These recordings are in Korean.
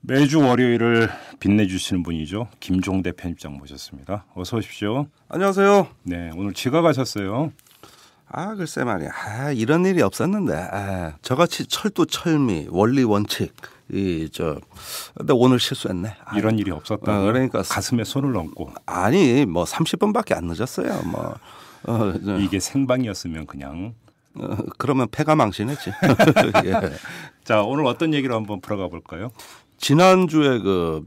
매주 월요일을 빛내주시는 분이죠. 김종대 편집장 모셨습니다. 어서 오십시오. 안녕하세요. 네, 오늘 지각하셨어요. 글쎄 말이야. 이런 일이 없었는데. 저같이 철도 철미 원리 원칙 근데 오늘 실수했네. 이런 일이 없었다. 그러니까 가슴에 손을 얹고. 아니 뭐 30분밖에 안 늦었어요. 이게 생방이었으면 그냥. 그러면 패가 망신했지. 예. 자, 오늘 어떤 얘기로 한번 풀어가 볼까요? 지난주에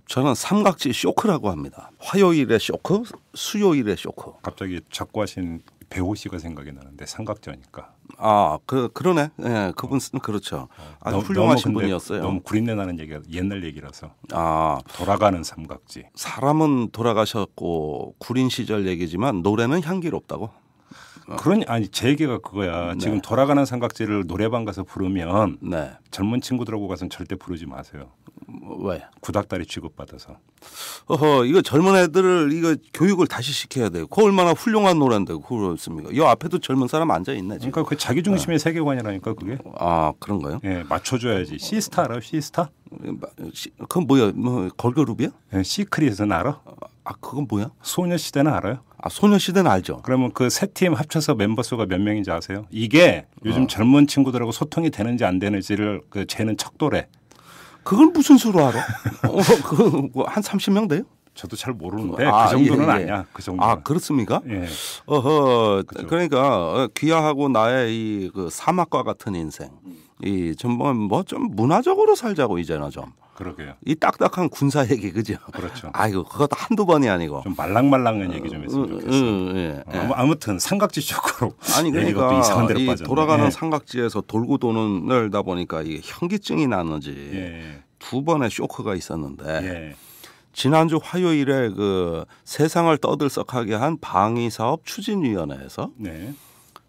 저는 삼각지 쇼크라고 합니다. 화요일에 쇼크, 수요일에 쇼크. 갑자기 작고 하신 배우 씨가 생각이 나는데 삼각지니까. 그러네. 예, 그분 그렇죠. 아주 훌륭하신 분이었어요. 너무 구린내 나는 얘기가 옛날 얘기라서. 돌아가는 삼각지. 사람은 돌아가셨고 구린 시절 얘기지만 노래는 향기롭다고. 제 얘기가 그거야. 네. 지금 돌아가는 삼각지를 노래방 가서 부르면 네. 젊은 친구들하고 가서는 절대 부르지 마세요. 왜? 구닥다리 취급받아서. 이거 젊은 애들을 이거 교육을 다시 시켜야 돼요. 그거 얼마나 훌륭한 노래인데 그렇습니까? 이 앞에도 젊은 사람 앉아 있네. 그러니까 그 자기 중심의 세계관이라니까 그게. 그런가요? 예, 맞춰줘야지. 시스타 알아요? 시스타? 그건 뭐야? 걸그룹이야? 예, 시크릿은 알아? 그건 뭐야? 소녀시대는 알아요? 소녀시대는 알죠. 그러면 그 세 팀 합쳐서 멤버 수가 몇 명인지 아세요? 이게 요즘 젊은 친구들하고 소통이 되는지 안 되는지를 재는 척도래. 그걸 무슨 수로 알아? 한 30명 돼요? 저도 잘 모르는데 그 정도는 아니야. 그 정도는. 그렇습니까? 예. 그렇죠. 그러니까 귀하하고 나의 그 사막과 같은 인생. 좀 문화적으로 살자고 이제는 좀. 그러게요. 이 딱딱한 군사 얘기 그죠? 그렇죠. 그것도 한두 번이 아니고. 좀 말랑말랑한 얘기 좀 했으면 좋겠어요. 예. 아무튼 삼각지 쪽으로. 그러니까 이상한 데로 빠졌네. 돌아가는 삼각지에서 돌고 도는 날다 보니까 이게 현기증이 나는지 두 번의 쇼크가 있었는데 지난주 화요일에 세상을 떠들썩하게 한 방위사업 추진위원회에서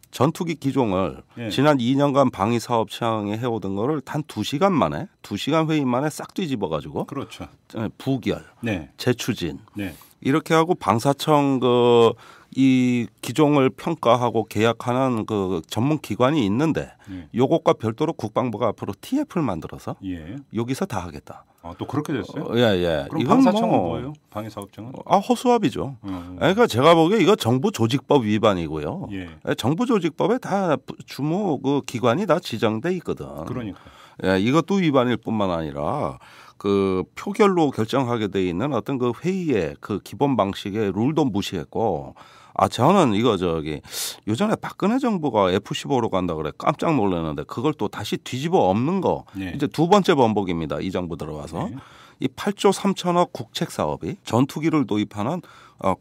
전투기 기종을 지난 2년간 방위사업청이 해오던 거를 단 2시간 회의 만에 싹 뒤집어 가지고 그렇죠. 부결, 재추진 이렇게 하고 방사청 이 기종을 평가하고 계약하는 전문 기관이 있는데 요것과 별도로 국방부가 앞으로 TF를 만들어서 여기서 다 하겠다. 또 그렇게 됐어요? 예. 그럼 방사청은 뭐예요? 방위사업청은? 허수아비죠. 그러니까 제가 보기에 이거 정부조직법 위반이고요. 정부조직법에 다 주무 기관이 다 지정돼 있거든. 그러니까. 이것도 위반일 뿐만 아니라 표결로 결정하게 돼 있는 어떤 회의의 기본 방식의 룰도 무시했고. 저는 이거 요전에 박근혜 정부가 F-15로 간다 그래 깜짝 놀랐는데 그걸 또 다시 뒤집어 엎는 거 이제 두 번째 번복입니다. 이 정부 들어와서 이 8조 3천억 국책 사업이 전투기를 도입하는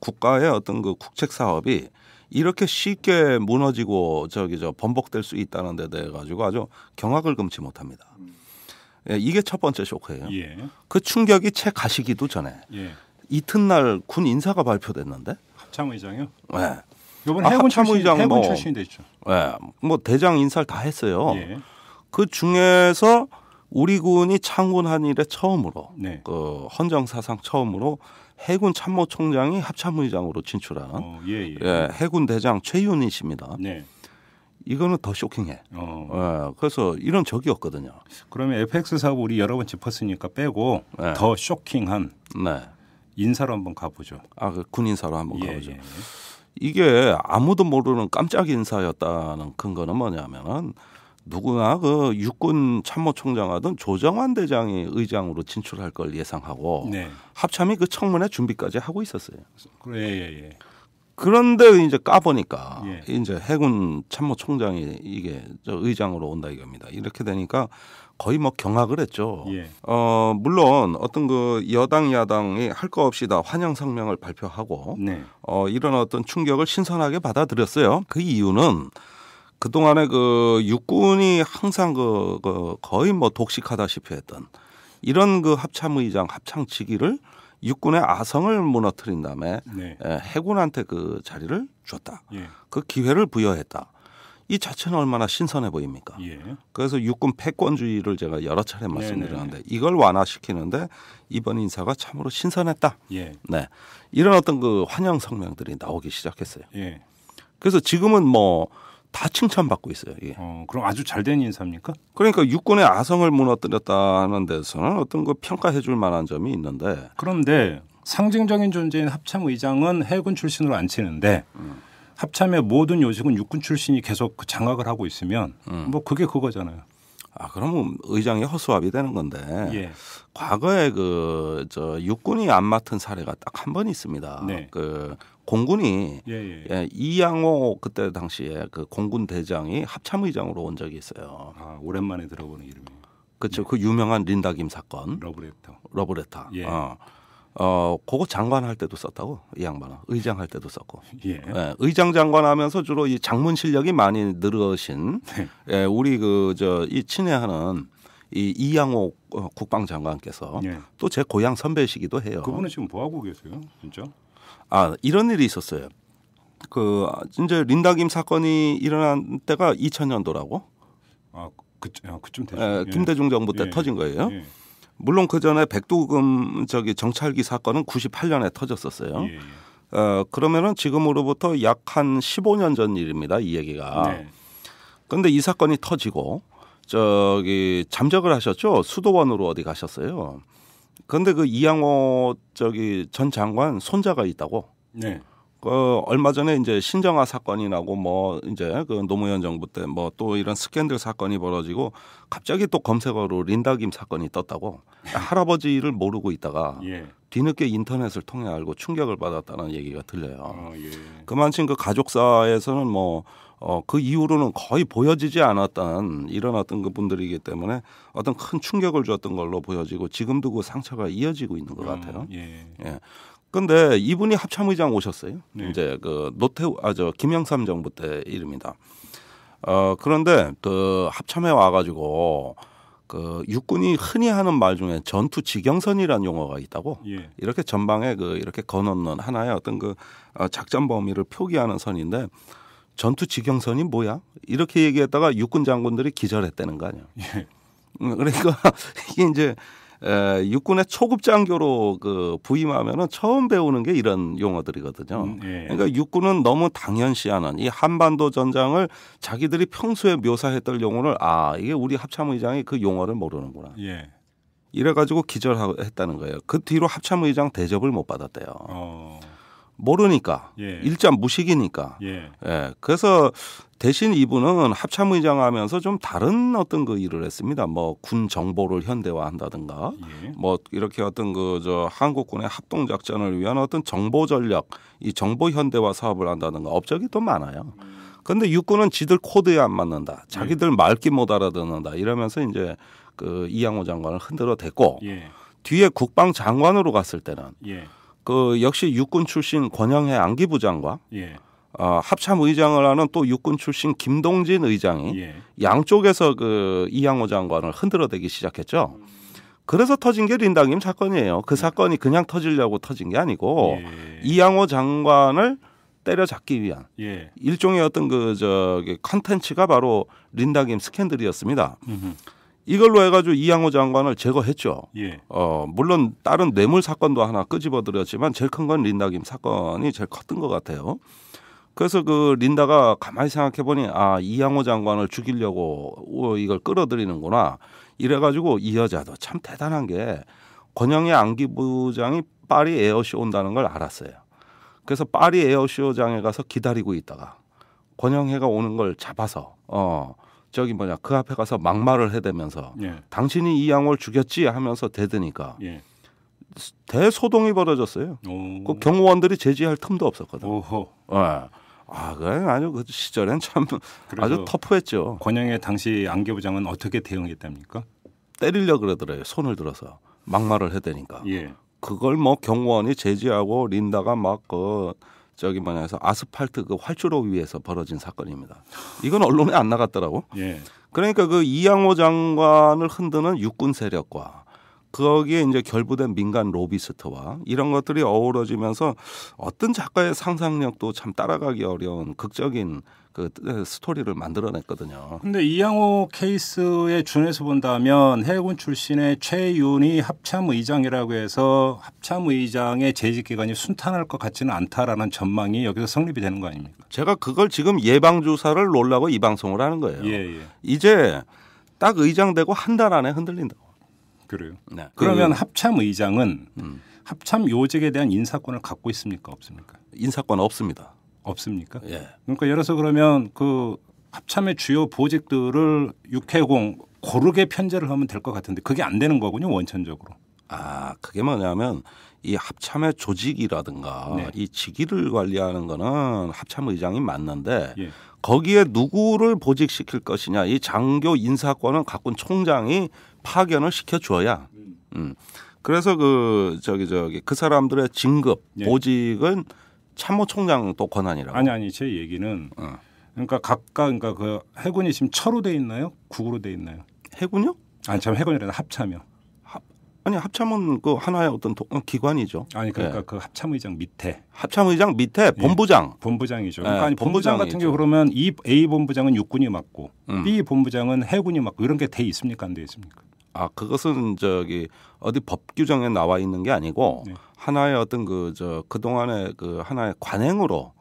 국가의 어떤 국책 사업이 이렇게 쉽게 무너지고 번복될 수 있다는 데 대해 가지고 아주 경악을 금치 못합니다. 이게 첫 번째 쇼크예요. 그 충격이 채 가시기도 전에 이튿날 군 인사가 발표됐는데. 합참의장이요? 네. 이번 해군 출신이 됐죠. 대장 인사를 다 했어요. 그 중에서 우리 군이 창군한 이래 처음으로 헌정사상 처음으로 해군 참모총장이 합참의장으로 진출한 해군 대장 최윤희 씨입니다. 이거는 더 쇼킹해. 그래서 이런 적이 없거든요. 그러면 FX 사업 우리 여러 번 짚었으니까 빼고 더 쇼킹한 인사로 한번 가보죠. 군 인사로 한번 가보죠. 이게 아무도 모르는 깜짝 인사였다는 근거는 뭐냐면은 누구나 육군 참모총장하던 조정환 대장이 의장으로 진출할 걸 예상하고 합참이 청문회 준비까지 하고 있었어요. 그런데 이제 까보니까 이제 해군 참모총장이 이게 의장으로 온다 이겁니다. 이렇게 되니까 거의 경악을 했죠. 물론 어떤 여당 야당이 할 거 없이 다 환영 성명을 발표하고 이런 어떤 충격을 신선하게 받아들였어요. 그 이유는 그동안에 육군이 항상 거의 독식하다시피 했던 이런 합참의장 합창직위를 육군의 아성을 무너뜨린 다음에 해군한테 그 자리를 줬다. 그 기회를 부여했다. 이 자체는 얼마나 신선해 보입니까? 그래서 육군 패권주의를 제가 여러 차례 말씀드렸는데 이걸 완화시키는데 이번 인사가 참으로 신선했다. 이런 어떤 환영 성명들이 나오기 시작했어요. 그래서 지금은 다 칭찬받고 있어요. 이게. 그럼 아주 잘된 인사입니까? 그러니까 육군의 아성을 무너뜨렸다는 데서는 어떤 그 평가해줄 만한 점이 있는데 그런데 상징적인 존재인 합참의장은 해군 출신으로 안 치는데 합참의 모든 요직은 육군 출신이 계속 장악을 하고 있으면 뭐 그게 그거잖아요. 그러면 의장이 허수아비 되는 건데 과거에 육군이 안 맡은 사례가 딱 한 번 있습니다. 네. 그 공군이 이양호 그때 당시에 그 공군 대장이 합참의장으로 온 적이 있어요. 오랜만에 들어보는 이름이에요. 그렇죠. 그 유명한 린다김 사건. 러브레터. 그거 장관할 때도 썼다고 이 양반은 의장 할 때도 썼고. 의장 장관하면서 주로 이 장문 실력이 많이 늘으신 우리 이 친애하는 이 이양호 국방장관께서 또 제 고향 선배시기도 해요. 그분은 지금 뭐 하고 계세요, 진짜? 이런 일이 있었어요. 그 이제 린다김 사건이 일어난 때가 2000년도라고. 그쯤 됐어요. 김대중 정부 때 터진 거예요. 물론 그 전에 백두금 정찰기 사건은 98년에 터졌었어요. 그러면은 지금으로부터 약 한 15년 전 일입니다. 이 얘기가. 그런데 이 사건이 터지고 잠적을 하셨죠. 수도원으로 어디 가셨어요. 그런데 그 이양호 전 장관 손자가 있다고. 얼마 전에 이제 신정아 사건이 나고 뭐 이제 그 노무현 정부 때 뭐 또 이런 스캔들 사건이 벌어지고 갑자기 또 검색어로 린다김 사건이 떴다고. 할아버지를 모르고 있다가 뒤늦게 인터넷을 통해 알고 충격을 받았다는 얘기가 들려요. 그만큼 그 가족사에서는 그 이후로는 거의 보여지지 않았던 이런 어떤 그 분들이기 때문에 어떤 큰 충격을 줬던 걸로 보여지고 지금도 그 상처가 이어지고 있는 것 같아요. 그런데 이분이 합참의장 오셨어요. 이제 그 김영삼 정부 때 일입니다. 그런데 그 합참에 와가지고 그 육군이 흔히 하는 말 중에 전투 지경선이라는 용어가 있다고. 이렇게 전방에 이렇게 거놓는 하나의 어떤 그 작전 범위를 표기하는 선인데 전투 지경선이 뭐야? 이렇게 얘기했다가 육군 장군들이 기절했다는 거 아니야. 그러니까 이게 이제 육군의 초급 장교로 부임하면은 처음 배우는 게 이런 용어들이거든요. 그러니까 육군은 너무 당연시하는 이 한반도 전장을 자기들이 평소에 묘사했던 용어를 이게 우리 합참의장이 그 용어를 모르는구나. 이래가지고 기절했다는 거예요. 그 뒤로 합참의장 대접을 못 받았대요. 모르니까 일자 무식이니까. 그래서 대신 이분은 합참의장 하면서 좀 다른 어떤 그 일을 했습니다. 뭐 군 정보를 현대화한다든가 뭐 이렇게 어떤 한국군의 합동 작전을 위한 어떤 정보 전략, 이 정보 현대화 사업을 한다든가 업적이 또 많아요. 그런데 육군은 지들 코드에 안 맞는다. 자기들 말귀 못 알아듣는다. 이러면서 이제 그 이양호 장관을 흔들어 댔고 뒤에 국방장관으로 갔을 때는 그 역시 육군 출신 권영해 안기부장과 합참의장을 하는 또 육군 출신 김동진 의장이 양쪽에서 그 이양호 장관을 흔들어대기 시작했죠. 그래서 터진 게 린다김 사건이에요. 그 사건이 그냥 터지려고 터진 게 아니고 이양호 장관을 때려잡기 위한 일종의 어떤 컨텐츠가 바로 린다김 스캔들이었습니다. 이걸로 해가지고 이양호 장관을 제거했죠. 물론 다른 뇌물 사건도 하나 끄집어들였지만 제일 큰 건 린다김 사건이 제일 컸던 것 같아요. 그래서 그 린다가 가만히 생각해보니 이양호 장관을 죽이려고 이걸 끌어들이는구나. 이래가지고 이 여자도 참 대단한 게 권영의 안기부장이 파리 에어쇼 온다는 걸 알았어요. 그래서 파리 에어쇼장에 가서 기다리고 있다가 권영혜가 오는 걸 잡아서 그 앞에 가서 막말을 해대면서 당신이 이양호를 죽였지 하면서 대드니까 대소동이 벌어졌어요. 그 경호원들이 제지할 틈도 없었거든. 그래 아주 그 시절엔 참 아주 터프했죠. 권영의 당시 안계부장은 어떻게 대응했답니까? 때리려 그러더래요. 손을 들어서 막말을 해대니까. 그걸 뭐 경호원이 제지하고 린다가 해서 아스팔트 그 활주로 위에서 벌어진 사건입니다. 이건 언론에 안 나갔더라고. 그러니까 그 이양호 장관을 흔드는 육군 세력과 거기에 이제 결부된 민간 로비스트와 이런 것들이 어우러지면서 어떤 작가의 상상력도 참 따라가기 어려운 극적인 그 스토리를 만들어냈거든요. 근데 이양호 케이스에 준해서 본다면 해군 출신의 최윤희 합참의장이라고 해서 합참의장의 재직 기간이 순탄할 것 같지는 않다라는 전망이 여기서 성립이 되는 거 아닙니까? 제가 그걸 지금 예방주사를 놓으려고 이 방송을 하는 거예요. 예. 이제 딱 의장 되고 한 달 안에 흔들린다고. 그래요. 네. 그러면 합참의장은 합참 요직에 대한 인사권을 갖고 있습니까? 없습니까? 인사권 없습니다. 없습니까? 예. 그러니까 예를 들어서 그러면 그 합참의 주요 보직들을 육해공 고르게 편제를 하면 될 것 같은데 그게 안 되는 거군요, 원천적으로. 아, 그게 뭐냐면 이 합참의 조직이라든가 네. 이 직위를 관리하는 거는 합참의장이 맞는데 예. 거기에 누구를 보직시킬 것이냐 이 장교 인사권을 갖고 총장이 파견을 시켜줘야. 그래서 그 사람들의 진급 예. 보직은 참모총장 또 권한이라고. 아니 제 얘기는 그러니까 그러니까 그 해군이 지금 처로 돼 있나요? 국으로 돼 있나요? 해군요? 아니 참 해군이라 합참이요. 아니 합참은 그 하나의 어떤 기관이죠. 아니 그러니까 예. 그 합참의장 밑에. 합참의장 밑에 본부장. 본부장이죠. 예, 그러니까 아니 본부장 같은 경우 그러면 이 A 본부장은 육군이 맡고 B 본부장은 해군이 맡고 이런 게 돼 있습니까? 안 돼 있습니까? 아 그것은 어디 법 규정에 나와 있는 게 아니고 네. 하나의 어떤 그동안의 그 하나의 관행으로.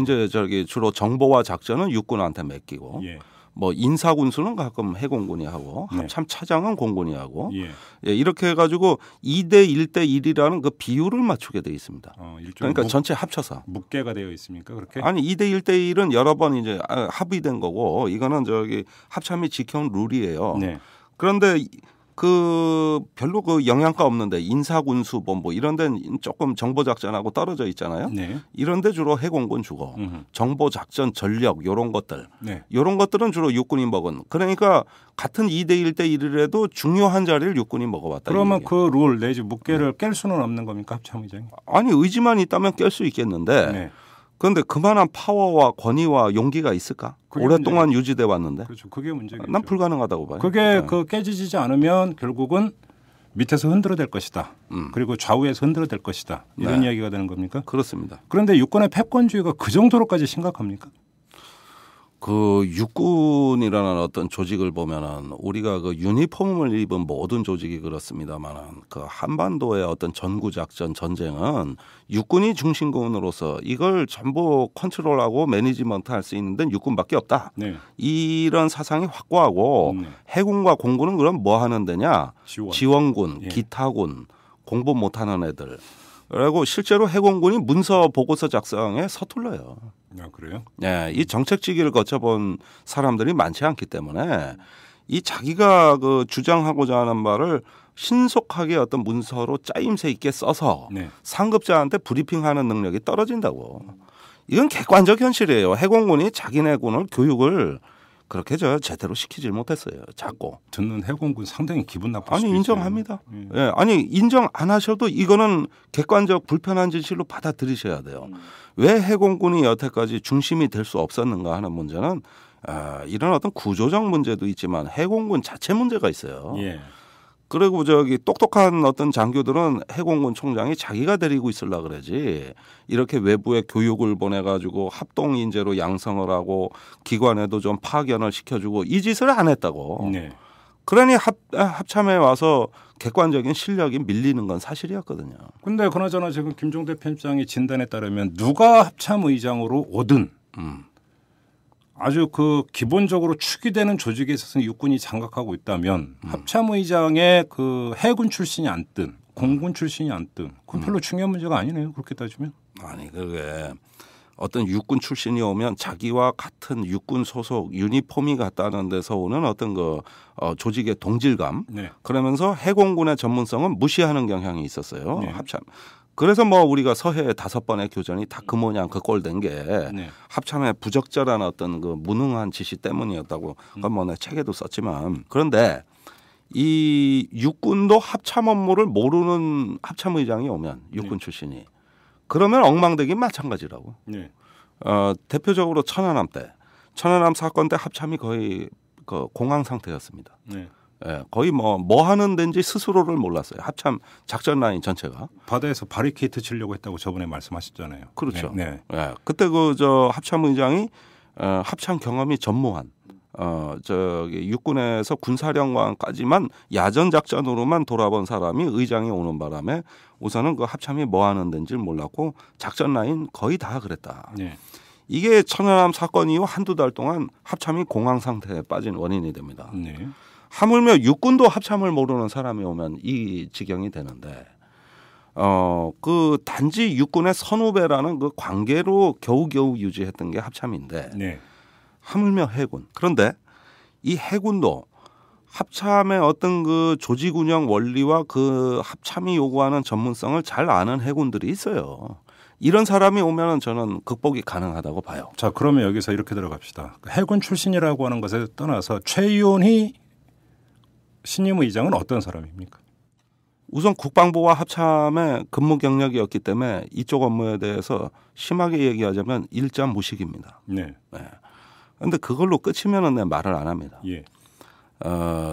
이제 주로 정보와 작전은 육군한테 맡기고 예. 뭐 인사군수는 가끔 해공군이 하고 네. 합참 차장은 공군이 하고 예. 예, 이렇게 해가지고 2대 1대 1이라는 그 비율을 맞추게 돼 있습니다. 그러니까 전체 합쳐서 묵계가 되어 있습니까? 그렇게? 아니 2대 1대 1은 여러 번 이제 합의된 거고 이거는 합참이 지켜온 룰이에요. 네. 그런데 그 별로 그 영향가 없는데 인사군수본부 이런 데는 조금 정보작전하고 떨어져 있잖아요. 네. 이런 데 주로 해공군 주고 정보작전 전력 이런 것들 네. 이런 것들은 주로 육군이 먹은. 그러니까 같은 2대 1대 1이라도 중요한 자리를 육군이 먹어왔다. 그러면 그 룰 내지 묵계를 깰 수는 없는 겁니까? 합참의장이? 아니 의지만 있다면 깰 수 있겠는데 네. 그런데 그만한 파워와 권위와 용기가 있을까? 오랫동안 문제겠죠. 유지돼 왔는데. 그렇죠. 그게 문제겠죠. 난 불가능하다고 봐요. 그게 그 깨지지 않으면 결국은 밑에서 흔들어댈 것이다. 그리고 좌우에서 흔들어댈 것이다. 이런 네. 이야기가 되는 겁니까? 그렇습니다. 그런데 육군의 패권주의가 그 정도로까지 심각합니까? 그 육군이라는 어떤 조직을 보면은 우리가 그 유니폼을 입은 모든 조직이 그렇습니다만은 그 한반도의 어떤 전구작전 전쟁은 육군이 중심군으로서 이걸 전부 컨트롤하고 매니지먼트 할 수 있는 데는 육군밖에 없다. 네. 이런 사상이 확고하고 해군과 공군은 그럼 뭐 하는 데냐? 지원군, 예. 기타군, 공부 못하는 애들. 그리고 실제로 해공군이 문서 보고서 작성에 서툴러요. 아, 그래요? 네, 이 정책지기를 거쳐본 사람들이 많지 않기 때문에 이 자기가 그 주장하고자 하는 말을 신속하게 어떤 문서로 짜임새 있게 써서 네. 상급자한테 브리핑하는 능력이 떨어진다고. 이건 객관적 현실이에요. 해공군이 자기네군을 교육을 그렇게 제대로 시키질 못했어요. 자꾸. 듣는 해공군 상당히 기분 나쁠 아니 수도 인정합니다. 예, 아니 인정 안 하셔도 이거는 객관적 불편한 진실로 받아들이셔야 돼요. 왜 해공군이 여태까지 중심이 될 수 없었는가 하는 문제는 이런 어떤 구조적 문제도 있지만 해공군 자체 문제가 있어요. 예. 그리고 똑똑한 어떤 장교들은 해공군 총장이 자기가 데리고 있으려 그러지 이렇게 외부에 교육을 보내가지고 합동 인재로 양성을 하고 기관에도 좀 파견을 시켜주고 이 짓을 안 했다고. 네. 그러니 합참에 와서 객관적인 실력이 밀리는 건 사실이었거든요. 근데 그나저나 지금 김종대 편집장의 진단에 따르면 누가 합참의장으로 오든 아주 그 기본적으로 축이 되는 조직에 있어서는 육군이 장악하고 있다면 합참의장의 그 해군 출신이 앉든 공군 출신이 앉든 그건 별로 중요한 문제가 아니네요. 그렇게 따지면. 아니 그게 어떤 육군 출신이 오면 자기와 같은 육군 소속 유니폼이 같다는 데서 오는 어떤 조직의 동질감. 네. 그러면서 해공군의 전문성은 무시하는 경향이 있었어요. 네. 합참. 그래서 우리가 서해 5번의 교전이 다 그 모양 그 꼴 된 게 네. 합참의 부적절한 어떤 그 무능한 지시 때문이었다고 그건 내 책에도 썼지만 그런데 이 육군도 합참 업무를 모르는 합참의장이 오면 육군 출신이 그러면 엉망되긴 마찬가지라고. 네. 대표적으로 천안함 사건 때 합참이 거의 그 공황 상태였습니다. 네. 예, 거의 뭐 하는 데인지 스스로를 몰랐어요. 합참 작전 라인 전체가. 바다에서 바리케이트 치려고 했다고 저번에 말씀하셨잖아요. 그렇죠. 네. 예, 그때 저 합참 의장이 합참 경험이 전무한 저기 육군에서 군사령관까지만 야전 작전으로만 돌아본 사람이 의장이 오는 바람에 우선은 그 합참이 뭐 하는 데인지 몰랐고 작전 라인 거의 다 그랬다. 네. 이게 천연함 사건 이후 한두 달 동안 합참이 공황 상태에 빠진 원인이 됩니다. 네. 하물며 육군도 합참을 모르는 사람이 오면 이 지경이 되는데 그 단지 육군의 선후배라는 그 관계로 겨우겨우 유지했던 게 합참인데 네. 하물며 해군. 그런데 이 해군도 합참의 어떤 그 조직 운영 원리와 그 합참이 요구하는 전문성을 잘 아는 해군들이 있어요. 이런 사람이 오면은 저는 극복이 가능하다고 봐요. 자, 그러면 여기서 이렇게 들어갑시다. 해군 출신이라고 하는 것에 떠나서 최윤희 신임 의장은 어떤 사람입니까? 우선 국방부와 합참의 근무 경력이었기 때문에 이쪽 업무에 대해서 심하게 얘기하자면 일자 무식입니다. 네. 그런데 그걸로 끝이면은 내 말을 안 합니다. 예.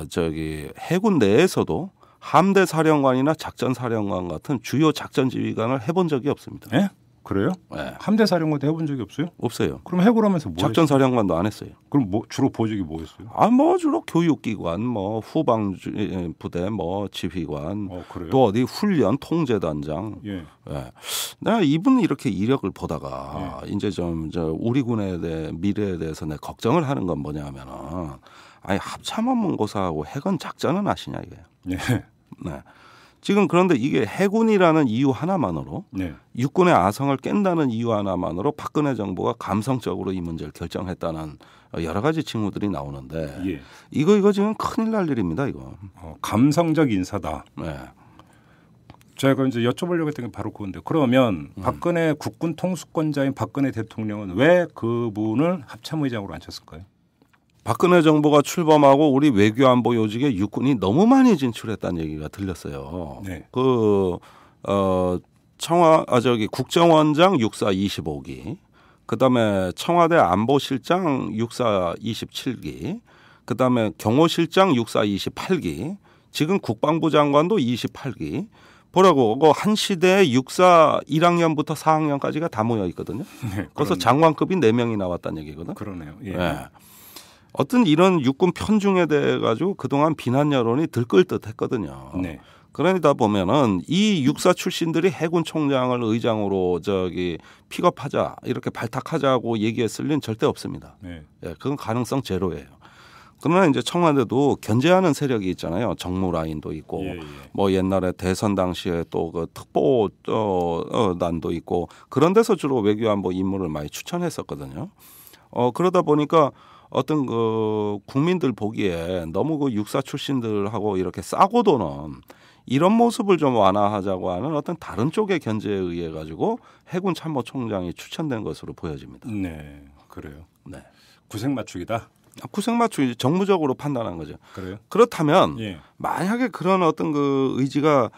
저기 해군 내에서도 함대 사령관이나 작전 사령관 같은 주요 작전 지휘관을 해본 적이 없습니다. 예? 그래요? 네. 함대 사령관도 해본 적이 없어요? 없어요. 그럼 해군하면서 뭐 작전 사령관도 안 했어요. 그럼 주로 보직이 뭐였어요? 주로 교육기관, 후방 부대, 지휘관, 그래요? 또 어디 훈련 통제단장. 예. 예. 내가 이분 이렇게 이력을 보다가 이제 우리 군에 대해 미래에 대해서 내 걱정을 하는 건 뭐냐면은 합참 업무고사하고 해군 작전은 아시냐 이거예요. 예. 네. 지금 그런데 이게 해군이라는 이유 하나만으로 네. 육군의 아성을 깬다는 이유 하나만으로 박근혜 정부가 감성적으로 이 문제를 결정했다는 여러 가지 징후들이 나오는데 예. 이거 지금 큰일 날 일입니다. 이거. 감성적 인사다. 네. 제가 이제 여쭤보려고 했던 게 바로 그건데 그러면 박근혜 국군 통수권자인 박근혜 대통령은 왜 그분을 합참의장으로 앉혔을까요? 박근혜 정부가 출범하고 우리 외교안보 요직에 육군이 너무 많이 진출했다는 얘기가 들렸어요. 네. 국정원장 육사 25기, 그다음에 청와대 안보실장 육사 27기, 그다음에 경호실장 육사 28기, 지금 국방부 장관도 28기. 보라고 한 시대에 육사 1학년부터 4학년까지가 다 모여 있거든요. 네, 그래서 장관급이 4명이 나왔다는 얘기거든. 그러네요. 예. 네. 어떤 이런 육군 편중에 대해 가지고 그동안 비난 여론이 들끓 듯했거든요. 네. 그러다 보면은 이 육사 출신들이 해군 총장을 의장으로 픽업하자 이렇게 발탁하자고 얘기했을 리는 절대 없습니다. 네. 예, 그건 가능성 제로예요. 그러나 이제 청와대도 견제하는 세력이 있잖아요. 정무 라인도 있고, 옛날에 대선 당시에 또 그 특보단도 있고 그런 데서 주로 외교안보 인물을 많이 추천했었거든요. 그러다 보니까 어떤 그 국민들 보기에 너무 그 육사 출신들하고 이렇게 싸고 도는 이런 모습을 좀 완화하자고 하는 어떤 다른 쪽의 견제에 의해 가지고 해군 참모총장이 추천된 것으로 보여집니다. 네, 그래요. 네, 구색 맞추기다. 구색 맞추기 정무적으로 판단한 거죠. 그래요? 그렇다면 만약에 그런 어떤 그 의지가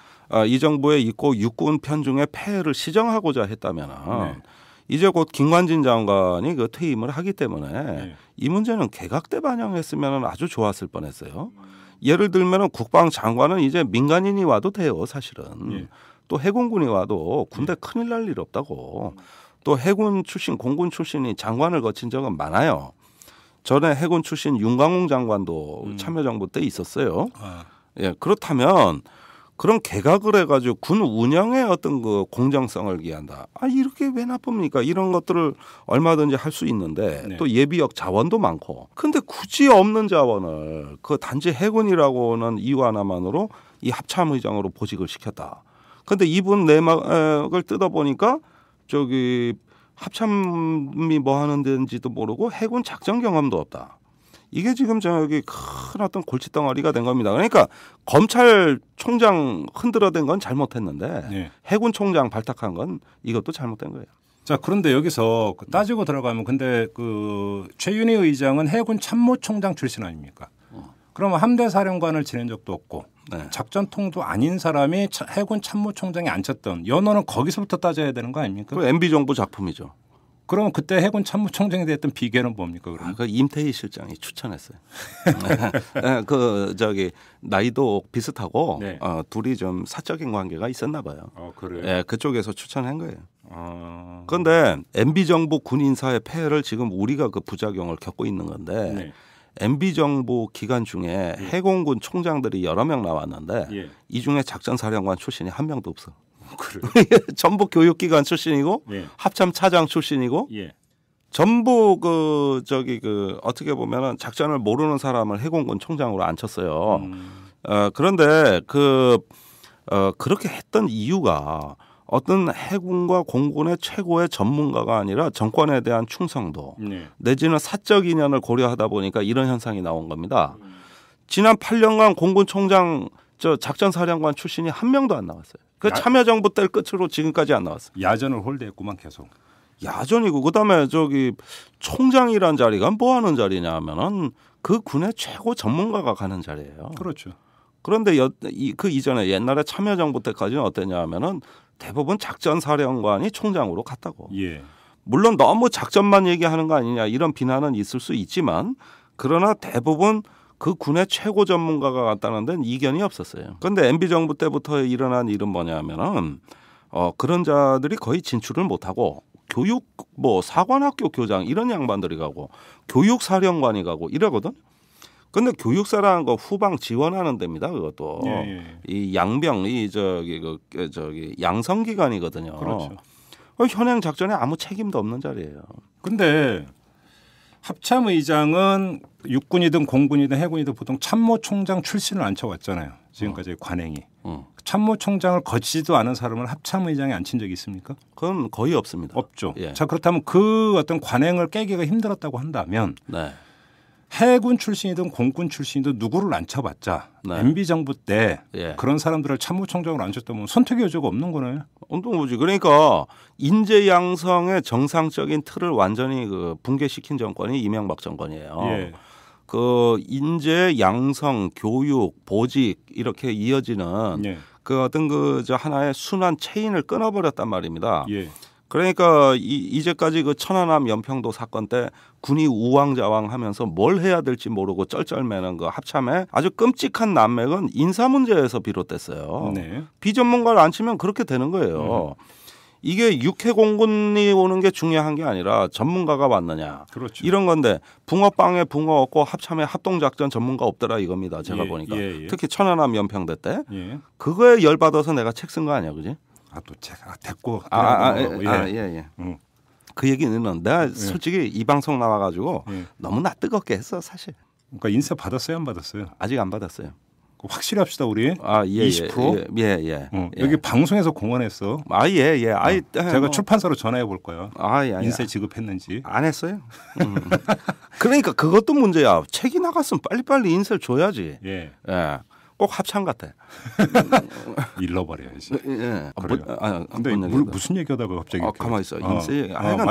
이 정부에 있고 육군 편중의 폐해를 시정하고자 했다면. 이제 곧 김관진 장관이 그 퇴임을 하기 때문에 이 문제는 개각돼 반영했으면 아주 좋았을 뻔했어요. 예를 들면 국방장관은 이제 민간인이 와도 돼요, 사실은. 또 해군군이 와도 군대 큰일 날 일 없다고. 또 해군 출신, 공군 출신이 장관을 거친 적은 많아요. 전에 해군 출신 윤광웅 장관도 참여정부 때 있었어요. 예, 그렇다면 그런 개각을 해가지고 군 운영의 어떤 그 공정성을 기한다. 이렇게 왜 나쁩니까? 이런 것들을 얼마든지 할 수 있는데 또 예비역 자원도 많고. 근데 굳이 없는 자원을 그 단지 해군이라고는 이유 하나만으로 이 합참의장으로 보직을 시켰다. 근데 이분 내막을 뜯어보니까 합참이 뭐 하는 데인지도 모르고 해군 작전 경험도 없다. 이게 지금 큰 어떤 골칫덩어리가 된 겁니다. 그러니까 검찰총장 흔들어댄 건 잘못했는데 해군 총장 발탁한 건 이것도 잘못된 거예요. 자, 그런데 여기서 따지고 들어가면 근데 그 최윤희 의장은 해군 참모총장 출신 아닙니까? 그러면 함대 사령관을 지낸 적도 없고 작전통도 아닌 사람이 해군 참모총장에 앉혔던 연호는 거기서부터 따져야 되는 거 아닙니까? 그 MB 정부 작품이죠. 그럼 그때 해군 참모총장이 됐던 비결은 뭡니까? 그럼? 그 임태희 실장이 추천했어요. 그 저기 나이도 비슷하고 네. 둘이 좀 사적인 관계가 있었나 봐요. 그래요? 예, 그쪽에서 추천한 거예요. 그런데 MB 정부 군 인사의 폐해를 지금 우리가 그 부작용을 겪고 있는 건데 네. MB 정부 기간 중에 해공군 총장들이 여러 명 나왔는데 이 중에 작전사령관 출신이 한 명도 없어. 전부 교육기관 출신이고 합참 차장 출신이고 전부 어떻게 보면은 작전을 모르는 사람을 해공군 총장으로 앉혔어요. 그런데 그렇게 했던 이유가 어떤 해군과 공군의 최고의 전문가가 아니라 정권에 대한 충성도 내지는 사적 인연을 고려하다 보니까 이런 현상이 나온 겁니다. 지난 8년간 공군 총장 작전사령관 출신이 한 명도 안 나왔어요. 그 참여정부 때 끝으로 지금까지 안 나왔어요. 야전을 홀대했구만 계속. 야전이고 그다음에 총장이란 자리가 뭐 하는 자리냐 하면은 그 군의 최고 전문가가 가는 자리예요. 그렇죠. 그런데 그 이전에 옛날에 참여정부 때까지는 어땠냐 하면은 대부분 작전사령관이 총장으로 갔다고. 물론 너무 작전만 얘기하는 거 아니냐 이런 비난은 있을 수 있지만 그러나 대부분 그 군의 최고 전문가가 갔다는 데는 이견이 없었어요. 그런데 MB 정부 때부터 일어난 일은 뭐냐면은 그런 자들이 거의 진출을 못하고 교육 사관학교 교장 이런 양반들이 가고 교육사령관이 가고 이러거든. 근데 교육사라는 거 후방 지원하는 데입니다. 그것도 이 양병 양성기관이거든요. 그렇죠. 현행 작전에 아무 책임도 없는 자리예요. 근데 합참의장은 육군이든 공군이든 해군이든 보통 참모총장 출신을 앉혀왔잖아요. 지금까지 관행이. 참모총장을 거치지도 않은 사람을 합참의장에 앉힌 적이 있습니까? 그건 거의 없습니다. 없죠. 자, 그렇다면 그 어떤 관행을 깨기가 힘들었다고 한다면 해군 출신이든 공군 출신이든 누구를 앉혀봤자 MB 정부 때 그런 사람들을 참모총장으로 앉혔다면 선택의 여지가 없는 거네요. 없는 거지. 그러니까 인재 양성의 정상적인 틀을 완전히 붕괴시킨 정권이 이명박 정권이에요. 그 인재 양성, 교육, 보직 이렇게 이어지는 그 어떤 하나의 순환 체인을 끊어버렸단 말입니다. 그러니까 이제까지 그 천안함 연평도 사건 때 군이 우왕좌왕하면서 뭘 해야 될지 모르고 쩔쩔매는 그 합참의 아주 끔찍한 난맥은 인사 문제에서 비롯됐어요. 비전문가를 앉히면 그렇게 되는 거예요. 이게 육해공군이 오는 게 중요한 게 아니라 전문가가 왔느냐. 그렇죠. 이런 건데 붕어빵에 붕어 없고 합참에 합동작전 전문가 없더라 이겁니다. 제가 보니까. 특히 천안함 연평대 때. 그거에 열받아서 내가 책 쓴 거 아니야. 그지? 또 제가 됐고. 그 얘기는 내가 솔직히 이 방송 나와가지고 너무나 뜨겁게 했어 사실. 그러니까 인사 받았어요, 안 받았어요? 아직 안 받았어요. 확실히 합시다 우리. 20%? 여기 방송에서 공언했어. 제가 출판사로 전화해 볼 거예요. 인쇄 지급했는지. 안 했어요. 그러니까 그것도 문제야. 책이 나갔으면 빨리빨리 인쇄를 줘야지. 꼭 합참 같아. 잃어버려야지. 근데 무슨 얘기하다가 갑자기 가만히 있어.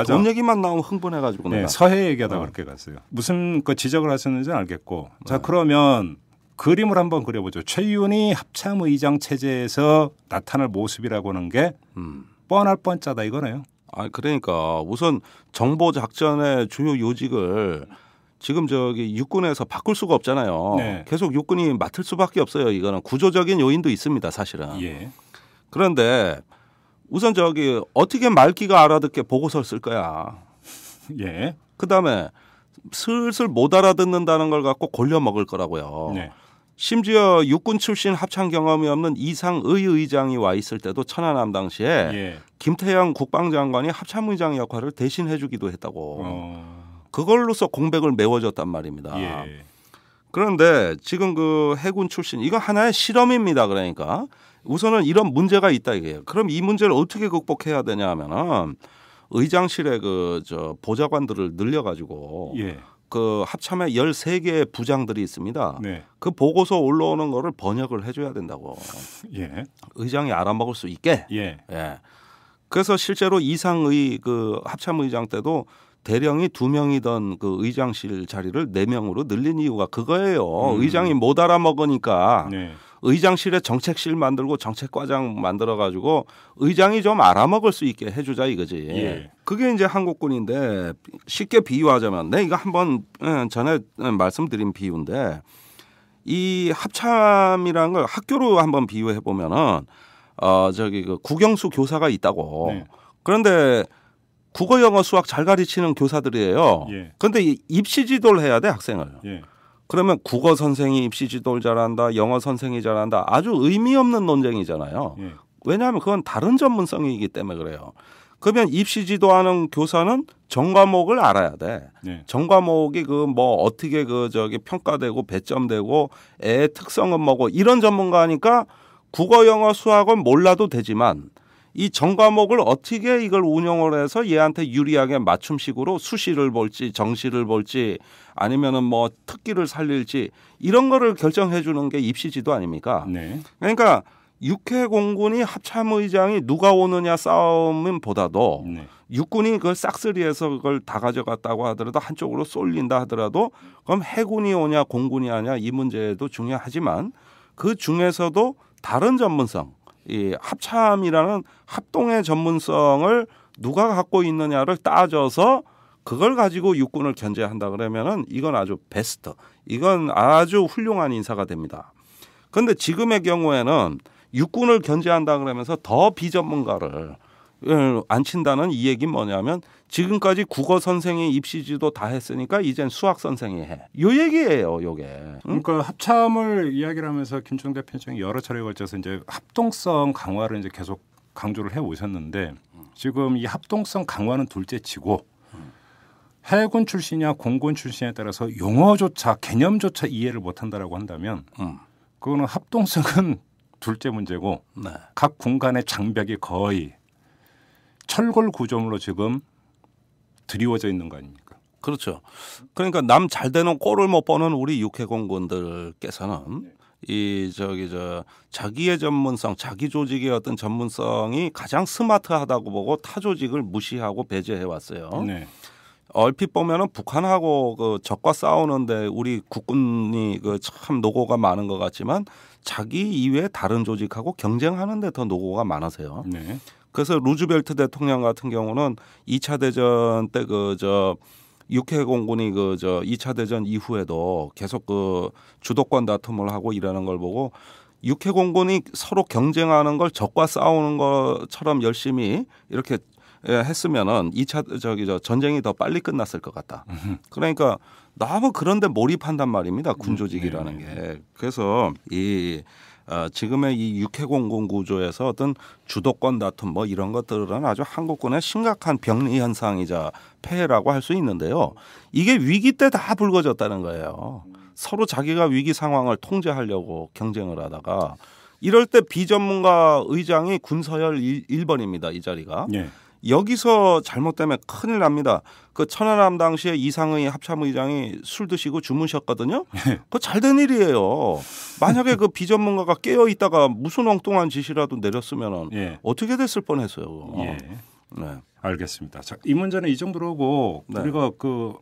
돈 얘기만 나오면 흥분해가지고 내가. 서해 얘기하다가 그렇게 갔어요. 무슨 지적을 하셨는지는 알겠고. 자 그러면 그림을 한번 그려보죠. 최윤희 합참의장 체제에서 나타날 모습이라고 하는 게 뻔할 뻔짜다 이거네요. 그러니까 우선 정보 작전의 주요 요직을 지금 육군에서 바꿀 수가 없잖아요. 계속 육군이 맡을 수밖에 없어요. 이거는 구조적인 요인도 있습니다. 사실은. 그런데 우선 어떻게 말귀가 알아듣게 보고서를 쓸 거야. 그다음에 슬슬 못 알아듣는다는 걸 갖고 골려 먹을 거라고요. 심지어 육군 출신 합참 경험이 없는 이상의 의장이 와 있을 때도 천안함 당시에 김태형 국방장관이 합참의장 역할을 대신 해주기도 했다고. 그걸로써 공백을 메워줬단 말입니다. 그런데 지금 그 해군 출신 이거 하나의 실험입니다. 그러니까 우선은 이런 문제가 있다 이게요. 그럼 이 문제를 어떻게 극복해야 되냐 하면은 의장실에 보좌관들을 늘려가지고 그 합참에 13개의 부장들이 있습니다. 그 보고서 올라오는 거를 번역을 해줘야 된다고. 의장이 알아먹을 수 있게. 그래서 실제로 이상의 그 합참의장 때도 대령이 2명이던 그 의장실 자리를 4명으로 늘린 이유가 그거예요. 의장이 못 알아먹으니까 의장실에 정책실 만들고 정책과장 만들어가지고 의장이 좀 알아먹을 수 있게 해주자 이거지. 예. 그게 이제 한국군인데 쉽게 비유하자면 내가 이거 한번 전에 말씀드린 비유인데 이 합참이라는 걸 학교로 한번 비유해 보면은 저기 그 국영수 교사가 있다고. 네. 그런데 국어, 영어, 수학 잘 가르치는 교사들이에요. 예. 그런데 입시 지도를 해야 돼 학생을. 예. 그러면 국어 선생이 입시 지도를 잘한다, 영어 선생이 잘한다. 아주 의미 없는 논쟁이잖아요. 예. 왜냐하면 그건 다른 전문성이기 때문에 그래요. 그러면 입시 지도하는 교사는 전 과목을 알아야 돼. 예. 전 과목이 그 뭐 어떻게 그 저기 평가되고 배점되고 애의 특성은 뭐고 이런 전문가니까 국어, 영어, 수학은 몰라도 되지만 이 전 과목을 어떻게 이걸 운영을 해서 얘한테 유리하게 맞춤식으로 수시를 볼지 정시를 볼지 아니면은 뭐 특기를 살릴지 이런 거를 결정해 주는 게 입시지도 아닙니까? 네. 그러니까 육해 공군이 합참의장이 누가 오느냐 싸움보다도 네. 육군이 그걸 싹쓸이해서 그걸 다 가져갔다고 하더라도 한쪽으로 쏠린다 하더라도 그럼 해군이 오냐 공군이 하냐 이 문제도 중요하지만 그 중에서도 다른 전문성 이 합참이라는 합동의 전문성을 누가 갖고 있느냐를 따져서 그걸 가지고 육군을 견제한다 그러면은 이건 아주 베스트. 이건 아주 훌륭한 인사가 됩니다. 그런데 지금의 경우에는 육군을 견제한다 그러면서 더 비전문가를 앉힌다는 이 얘기는 뭐냐면 지금까지 국어 선생이 입시지도 다 했으니까 이젠 수학 선생이 해. 요 얘기예요, 요게. 응? 그러니까 합참을 이야기를 하면서 김종대 편장이 여러 차례에 걸쳐서 이제 합동성 강화를 이제 계속 강조를 해 오셨는데 지금 이 합동성 강화는 둘째치고 해군 출신이냐 공군 출신에 따라서 용어조차 개념조차 이해를 못한다라고 한다면 그거는 합동성은 둘째 문제고 네. 각 군 간의 장벽이 거의 철골 구조물로 지금 드리워져 있는 거 아닙니까? 그렇죠. 그러니까 남 잘 되는 꼴을 못 보는 우리 육해공군들께서는 네. 이 저기 저 자기의 전문성, 자기 조직의 어떤 전문성이 가장 스마트하다고 보고 타 조직을 무시하고 배제해 왔어요. 네. 얼핏 보면은 북한하고 그 적과 싸우는데 우리 국군이 그 참 노고가 많은 것 같지만 자기 이외에 다른 조직하고 경쟁하는데 더 노고가 많으세요. 네. 그래서 루즈벨트 대통령 같은 경우는 2차 대전 때 그 저 육해공군이 그 저 2차 대전 이후에도 계속 그 주도권 다툼을 하고 이러는 걸 보고 육해공군이 서로 경쟁하는 걸 적과 싸우는 것처럼 열심히 이렇게 했으면은 2차 저기 저 전쟁이 더 빨리 끝났을 것 같다. 그러니까 너무 그런데 몰입한단 말입니다. 군조직이라는 게. 그래서 이 지금의 이 육해공군 구조에서 어떤 주도권 다툼 뭐 이런 것들은 아주 한국군의 심각한 병리 현상이자 폐해라고 할 수 있는데요. 이게 위기 때 다 불거졌다는 거예요. 서로 자기가 위기 상황을 통제하려고 경쟁을 하다가 이럴 때 비전문가 의장이 군서열 1번입니다. 이 자리가. 네. 여기서 잘못되면 큰일 납니다. 그 천안함 당시에 이상의 합참의장이 술 드시고 주무셨거든요. 그거 잘된 일이에요. 만약에 그 비전문가가 깨어 있다가 무슨 엉뚱한 지시라도 내렸으면 예. 어떻게 됐을 뻔했어요. 예. 네. 알겠습니다. 자, 이 문제는 이 정도로 하고 네. 우리가 그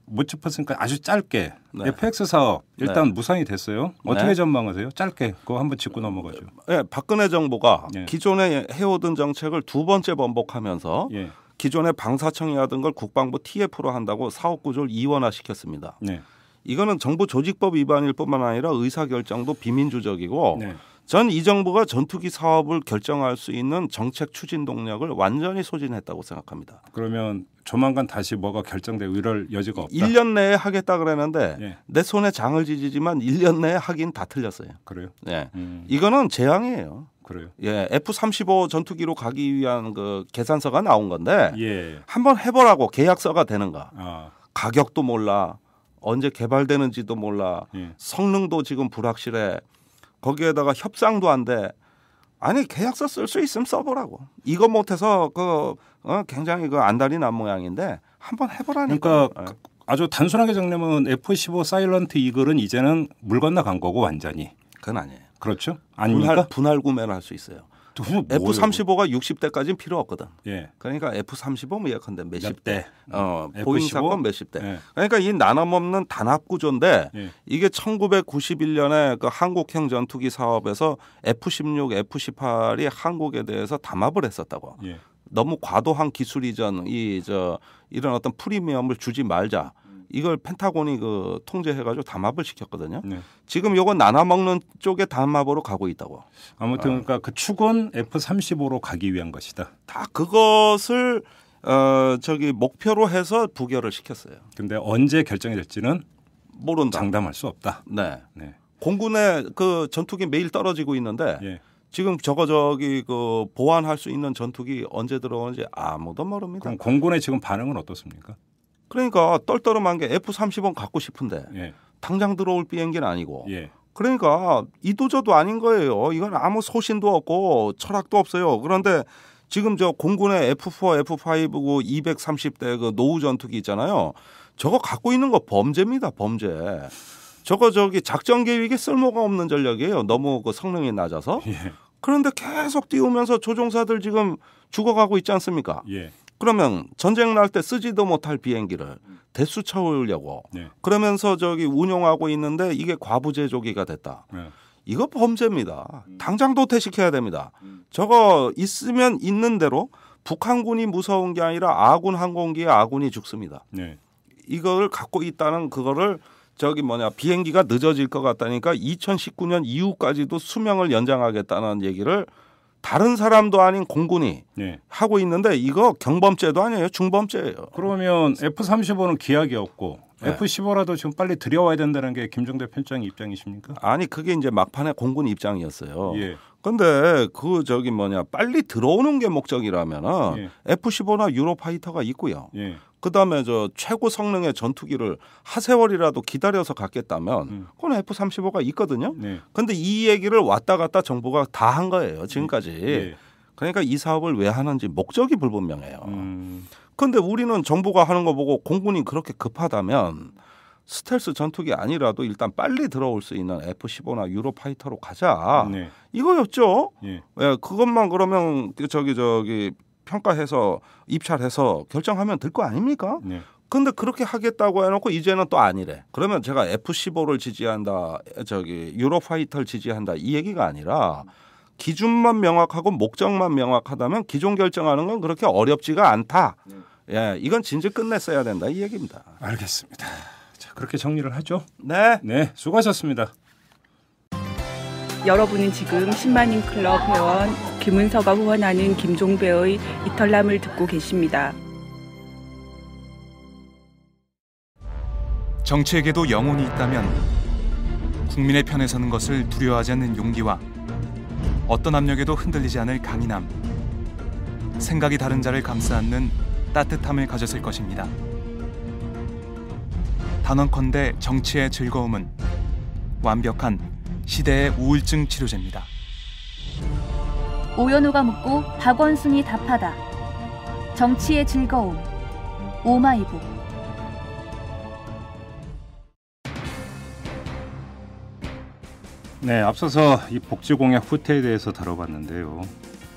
못 짚었으니까 아주 짧게 네. FX 사업 일단 네. 무산이 됐어요. 어떻게 네. 전망하세요? 짧게 그거 한번 짚고 넘어가죠. 네, 박근혜 정부가 네. 기존에 해오던 정책을 두 번째 번복하면서 네. 기존의 방사청이 하던 걸 국방부 TF로 한다고 사업 구조를 이원화시켰습니다. 네. 이거는 정부 조직법 위반일 뿐만 아니라 의사결정도 비민주적이고 네. 전 이 정부가 전투기 사업을 결정할 수 있는 정책 추진 동력을 완전히 소진했다고 생각합니다. 그러면 조만간 다시 뭐가 결정되고 이럴 여지가 없다. 1년 내에 하겠다 그랬는데 네. 내 손에 장을 지지지만 1년 내에 하긴 다 틀렸어요. 그래요? 네, 이거는 재앙이에요. 그래요? 예, F-35 전투기로 가기 위한 그 계산서가 나온 건데 예. 한번 해보라고 계약서가 되는가? 가격도 몰라, 언제 개발되는지도 몰라, 예. 성능도 지금 불확실해. 거기에다가 협상도 안 돼. 아니 계약서 쓸 수 있으면 써보라고. 이거 못해서 굉장히 그 안달이 난 모양인데 한번 해보라니까. 그러니까 아주 단순하게 정리하면 F-15 사일런트 이글은 이제는 물 건너간 거고 완전히. 그건 아니에요. 그렇죠? 아닙니까? 분할 구매를 할 수 있어요. F-35가 60대까지는 필요 없거든. 예. 그러니까 F-35 뭐 예컨대 몇십 대. F-15? 보잉 사건 몇십 대. 예. 그러니까 이 나눠먹는 단합 구조인데 예. 이게 1991년에 그 한국형 전투기 사업에서 F-16, F-18이 한국에 대해서 담합을 했었다고. 예. 너무 과도한 기술 이전, 이런 어떤 프리미엄을 주지 말자. 이걸 펜타곤이 그 통제해가지고 담합을 시켰거든요. 네. 지금 요건 나눠먹는 쪽에 담합으로 가고 있다고. 아무튼 그러니까 그 축은 F-35로 가기 위한 것이다. 다 그것을 목표로 해서 부결을 시켰어요. 근데 언제 결정이 될지는 모른다. 장담할 수 없다. 네. 공군의 그 전투기 매일 떨어지고 있는데 예. 지금 그 보완할 수 있는 전투기 언제 들어오는지 아무도 모릅니다. 그럼 공군의 지금 반응은 어떻습니까? 그러니까 떨떠름한 게 F-35 갖고 싶은데 예. 당장 들어올 비행기는 아니고 예. 그러니까 이도저도 아닌 거예요. 이건 아무 소신도 없고 철학도 없어요. 그런데 지금 저 공군의 F-4, F-5고 230대 그 노후 전투기 있잖아요. 저거 갖고 있는 거 범죄입니다. 범죄. 저거 작전 계획에 쓸모가 없는 전략이에요. 너무 그 성능이 낮아서. 예. 그런데 계속 띄우면서 조종사들 지금 죽어가고 있지 않습니까? 예. 그러면 전쟁 날 때 쓰지도 못할 비행기를 대수 채우려고 네. 그러면서 운용하고 있는데 이게 과부제조기가 됐다. 네. 이거 범죄입니다. 당장 도태시켜야 됩니다. 저거 있으면 있는 대로 북한군이 무서운 게 아니라 아군 항공기에 아군이 죽습니다. 네. 이걸 갖고 있다는 그거를 비행기가 늦어질 것 같다니까 2019년 이후까지도 수명을 연장하겠다는 얘기를 다른 사람도 아닌 공군이 네. 하고 있는데 이거 경범죄도 아니에요. 중범죄예요. 그러면 F-35는 기약이 없고 네. F-15라도 지금 빨리 들여와야 된다는 게 김종대 편장의 입장이십니까? 아니 그게 이제 막판에 공군 입장이었어요. 예. 근데 빨리 들어오는 게 목적이라면은 예. F-15나 유로파이터가 있고요. 예. 그다음에 최고 성능의 전투기를 하세월이라도 기다려서 갖겠다면 그건 F-35가 있거든요. 네. 근데 이 얘기를 왔다 갔다 정부가 다 한 거예요. 지금까지. 예. 그러니까 이 사업을 왜 하는지 목적이 불분명해요. 그런데 우리는 정부가 하는 거 보고 공군이 그렇게 급하다면 스텔스 전투기 아니라도 일단 빨리 들어올 수 있는 F-15나 유로파이터로 가자. 네. 이거였죠. 예. 예, 그것만 그러면 평가해서 입찰해서 결정하면 될 거 아닙니까? 네. 근데 그렇게 하겠다고 해놓고 이제는 또 아니래. 그러면 제가 F-15를 지지한다, 유로파이터를 지지한다 이 얘기가 아니라 기준만 명확하고 목적만 명확하다면 기존 결정하는 건 그렇게 어렵지가 않다. 예, 이건 진즉 끝냈어야 된다 이 얘기입니다. 알겠습니다. 자, 그렇게 정리를 하죠. 네. 네, 수고하셨습니다. 여러분은 지금 10만인 클럽 회원 김은서가 후원하는 김종배의 이털남을 듣고 계십니다. 정치에게도 영혼이 있다면 국민의 편에 서는 것을 두려워하지 않는 용기와 어떤 압력에도 흔들리지 않을 강인함, 생각이 다른 자를 감싸 안는 따뜻함을 가졌을 것입니다. 단언컨대 정치의 즐거움은 완벽한 시대의 우울증 치료제입니다. 오연우가 묻고 박원순이 답하다. 정치의 즐거움. 오마이북. 네, 앞서서 이 복지 공약 후퇴에 대해서 다뤄봤는데요.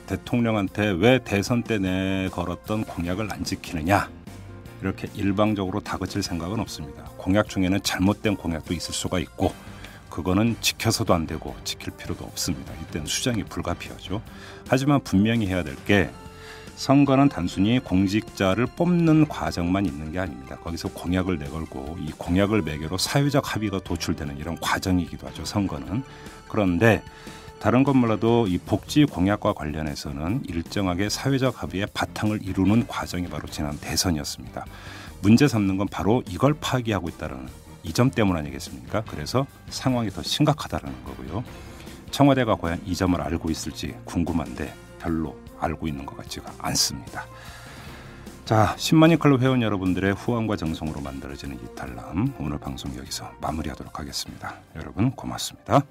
대통령한테 왜 대선 때 내걸었던 공약을 안 지키느냐 이렇게 일방적으로 다그칠 생각은 없습니다. 공약 중에는 잘못된 공약도 있을 수가 있고 그거는 지켜서도 안 되고 지킬 필요도 없습니다. 이때는 수정이 불가피하죠. 하지만 분명히 해야 될 게 선거는 단순히 공직자를 뽑는 과정만 있는 게 아닙니다. 거기서 공약을 내걸고 이 공약을 매개로 사회적 합의가 도출되는 이런 과정이기도 하죠. 선거는. 그런데 다른 것 몰라도 이 복지 공약과 관련해서는 일정하게 사회적 합의의 바탕을 이루는 과정이 바로 지난 대선이었습니다. 문제 삼는 건 바로 이걸 파기하고 있다는 이 점 때문 아니겠습니까? 그래서 상황이 더 심각하다는 거고요. 청와대가 과연 이 점을 알고 있을지 궁금한데 별로 알고 있는 것 같지가 않습니다. 자, 10만인 클럽 회원 여러분들의 후원과 정성으로 만들어지는 이탈남, 오늘 방송 여기서 마무리하도록 하겠습니다. 여러분 고맙습니다.